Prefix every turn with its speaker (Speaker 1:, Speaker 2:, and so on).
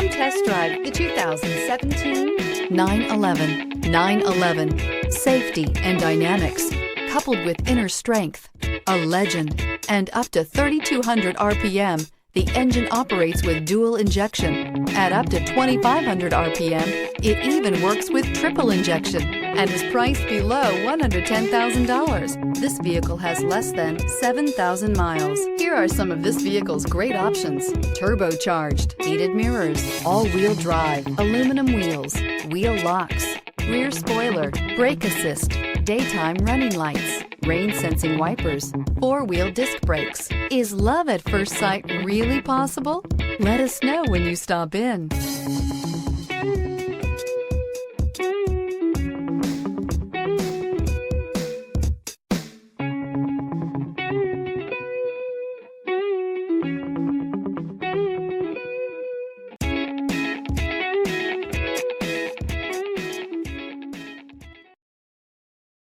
Speaker 1: Come test drive the 2017 911. 911, safety and dynamics, coupled with inner strength, a legend, and up to 3,200 RPM, the engine operates with dual injection. At up to 2,500 RPM, it even works with triple injection and is priced below $110,000. This vehicle has less than 7,000 miles. Here are some of this vehicle's great options: turbocharged, heated mirrors, all-wheel drive, aluminum wheels, wheel locks, rear spoiler, brake assist, daytime running lights, rain-sensing wipers, four-wheel disc brakes. Is love at first sight really possible? Let us know when you stop in.